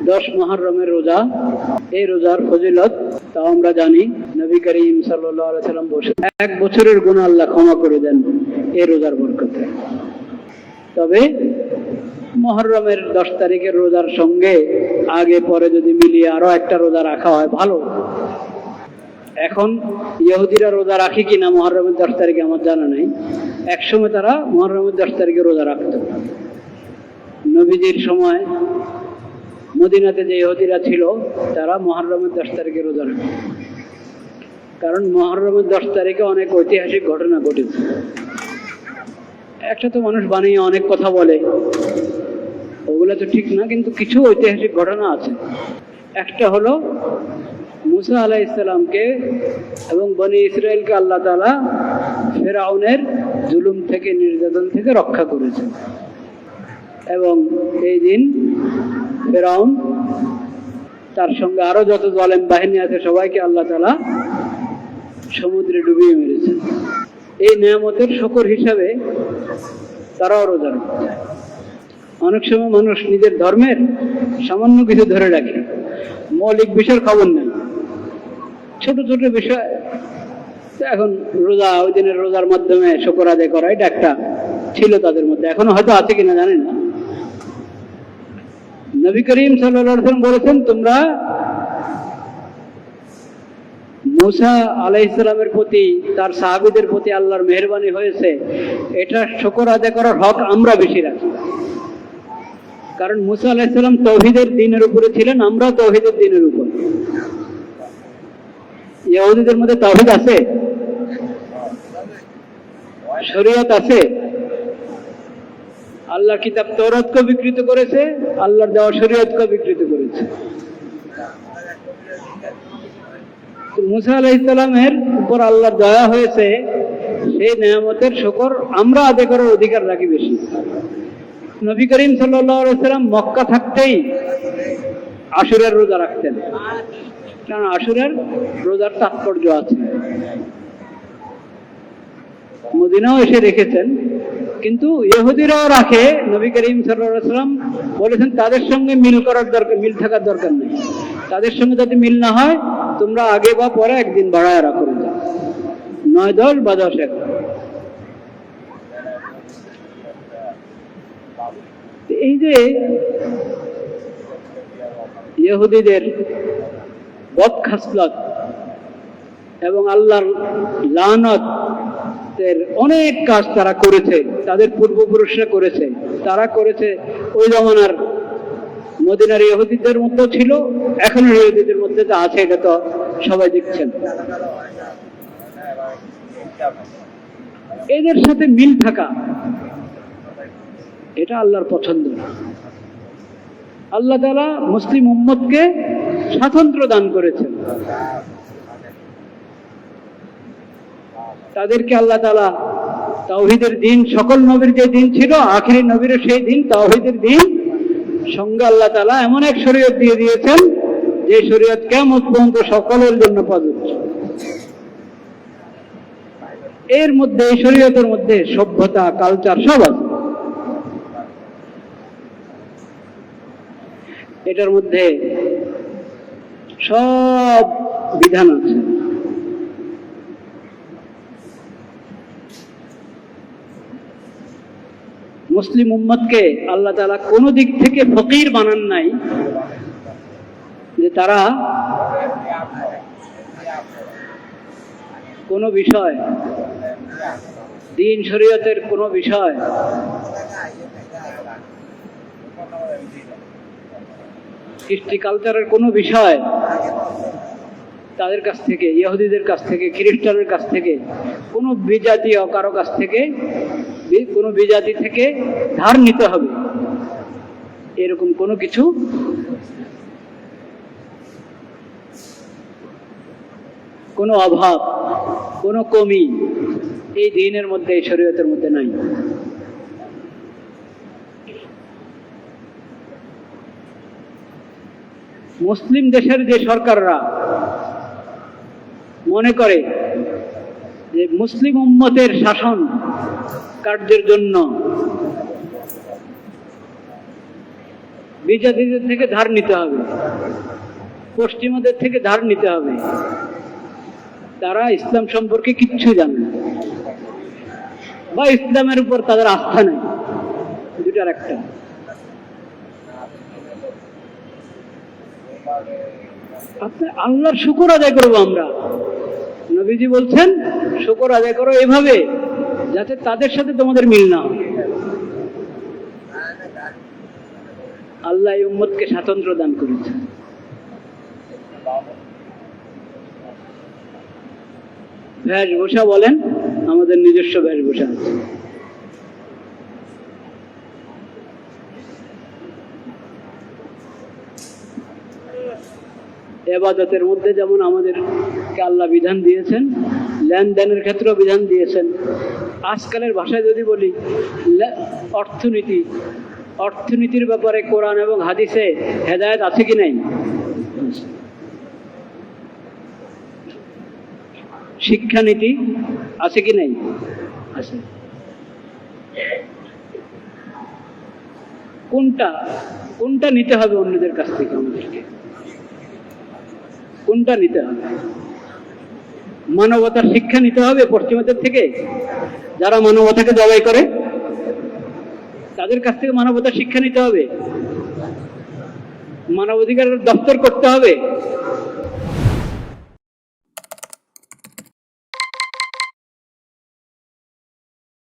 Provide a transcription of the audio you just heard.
10 মুহররমের রোজা, এই রোজার ফজিলত তা আমরা জানি। নবী করিম সাল্লাল্লাহু আলাইহি সাল্লাম বলেছেন 1 বছরের গুনাহ আল্লাহ ক্ষমা করে দেন এই রোজার বরকতে। তবে মুহররমের 10 তারিখের রোজার সঙ্গে আগে পরে যদি মিলিয়ে আরো একটা রোজা রাখা হয় ভালো। এখন ইহুদিরা রোজা রাখে কিনা মুহররমের 10 তারিখে আমার জানা নাই। একসময় তারা মুহররমের 10 তারিখে রোজা রাখত। নবীজির সময় মদিনাতে যে ইহুদিরা ছিল তারা মুহররমের 10 তারিখে রোজা রাখত, কারণ মুহররমের 10 তারিখে অনেক ঐতিহাসিক ঘটনা ঘটেছে। একটা তো মানুষ বানিয়ে অনেক কথা বলে, ওগুলো তো ঠিক না, কিন্তু কিছু ঐতিহাসিক ঘটনা আছে। একটা হলো মুসা আলাইহিস সালামকে এবং বনি ইসরায়েলকে আল্লাহ তাআলা ফিরআউনের জুলুম থেকে, নির্যাতন থেকে রক্ষা করেছেন, এবং এই দিন ফিরআউন তার সঙ্গে আরো যত জালেম বাহিনী আছে সবাইকে আল্লাহ তাআলা সমুদ্রে ডুবিয়ে মেরেছেন। এই নিয়ামতের শুকর হিসাবে তারাও রোজা রাখে। অনেক সময় মানুষ নিজের ধর্মের সামান্য কিছু ধরে রাখে, মৌলিক বিষয়ের খবর নেই, ছোট ছোট বিষয়। এখন রোজা, ওই দিনের রোজার মাধ্যমে শুকর আদায় করা, এটা একটা ছিল তাদের মধ্যে, এখনো হয়তো আছে কিনা জানি না। নবী করিম সাল্লাল্লাহু আলাইহি ওয়াসাল্লাম বলেছেন, তোমরা মুসা আলাইহিস সালামের প্রতি, তার সাহাবীদের প্রতি আল্লাহর মেহেরবানি হয়েছে, এটা শুকর আদায় করার হক আমরা বেশি রাখি। কারণ মুসা আলাইহিস সালাম তাওহীদের দ্বীনের উপরে ছিলেন, আমরা তাওহীদের দ্বীনের উপর। ইহুদিদের মধ্যে তাওহীদ আছে, শরীয়ত আছে। আল্লাহর কিতাব তাওরাতকে বিকৃত করেছে, আল্লাহর দেওয়া শরীয়তকে বিকৃত করেছে। মুসা আলাইহিস সালামের উপর আল্লাহর দয়া হয়েছে, সেই নিয়ামতের শুকর আমরা আদায় করার অধিকার রাখি বেশি। নবী করিম সাল্লাল্লাহু আলাইহি ওয়াসাল্লাম মক্কা থাকতেই আশুরার রোজা রাখতেন, কারণ আশুরার রোজার তাৎপর্য আছে। মদিনাও এসে রেখেছেন, কিন্তু ইহুদিরাও রাখে। নবী করিম সাল্লাল্লাহু আলাইহি ওয়াসাল্লাম বলেছেন তাদের সঙ্গে মিল করার দরকার, মিল থাকার দরকার নেই। তাদের সঙ্গে যদি মিল না হয় তোমরা আগে বা পরে একদিন বাড়ায় রাখো, 9, 10 বা 10 এক। এই যে ইহুদিদের বদখাসলত এবং আল্লাহর লানত অনেক কাজ তারা করেছে, তাদের পূর্বপুরুষরা করেছে, তারা করেছে। ওই জমানার মদিনার ইহুদিদের মধ্যেও ছিল, এখনো ইহুদিদের মধ্যে যা আছে এটা তো সবাই দেখছেন। এদের সাথে মিল থাকা, এটা আল্লাহর পছন্দ। আল্লাহ তাআলা মুসলিম উম্মতকে স্বাতন্ত্র্য দান করেছেন। তাদেরকে আল্লাহ তাআলা তাওহীদের দিন, সকল নবীর যে দিন ছিল, আখিরি নবীর সেই দিন তাওহীদের দিন, সঙ্গে আল্লাহ তাআলা এমন এক শরীয়ত দিয়ে দিয়েছেন যে শরীয়ত কিয়ামত পর্যন্ত সকলের জন্য প্রযোজ্য। এর মধ্যে, এই শরীয়তের মধ্যে সভ্যতা, কালচার সব আছে। এটার মধ্যে সব বিধান আছে। মুসলিম উম্মতকে আল্লাহ তাআলা কোনো দিক থেকে ফকির বানান নাই, যে তারা কোনো বিষয়, দিন শরীয়তের কোনো বিষয়, কৃষ্টি কালচারের কোনো বিষয় তাদের কাছ থেকে, ইহুদিদের কাছ থেকে, খ্রিস্টানের কাছ থেকে, কোনো বিজাতীয় কারো কাছ থেকে, কোনো বিজাতি থেকে ধার নিতে হবে, এরকম কোনো কিছু কোনো অভাব, কোনো কমি এই দ্বীনের মধ্যে, এই শরীয়তের মধ্যে নাই। মুসলিম দেশের যে সরকাররা মনে করে যে মুসলিম উম্মতের শাসন কার্যের জন্য বিজাতিদের থেকে ধার নিতে হবে, পশ্চিমাদের থেকে ধার নিতে হবে। তারা ইসলাম সম্পর্কে কিচ্ছু জানে না, বা ইসলামের উপর তাদের আস্থা নেই। দুটার একটা। আপনি আল্লাহর শুকর আদায় করবো আমরা। নবীজি বলছেন শুকর আদায় করো এভাবে যাতে তাদের সাথে তোমাদের মিল না হয়। আল্লাহ এই উম্মতকে স্বাতন্ত্র্য দান করেছে। বেশভূষা বলেন, আমাদের নিজস্ব বেশভূষা আছে। ইবাদতের মধ্যে যেমন আমাদেরকে আল্লাহ বিধান দিয়েছেন, লেনদেনের ক্ষেত্রেও বিধান দিয়েছেন। আজকালের ভাষায় যদি বলি, অর্থনীতির ব্যাপারে কোরআন এবং হাদিসে হেদায়েত আছে কি নাই? শিক্ষানীতি আছে কি নাই? আছে। কোনটা নিতে হবে অন্যদের কাছ থেকে? আমাদেরকে কোনটা নিতে হবে? মানবতার শিক্ষা নিতে হবে পশ্চিমাদের থেকে, যারা মানবতাকে জবাই করে তাদের কাছ থেকে মানবতার শিক্ষা নিতে হবে, মানবাধিকার দপ্তর করতে হবে,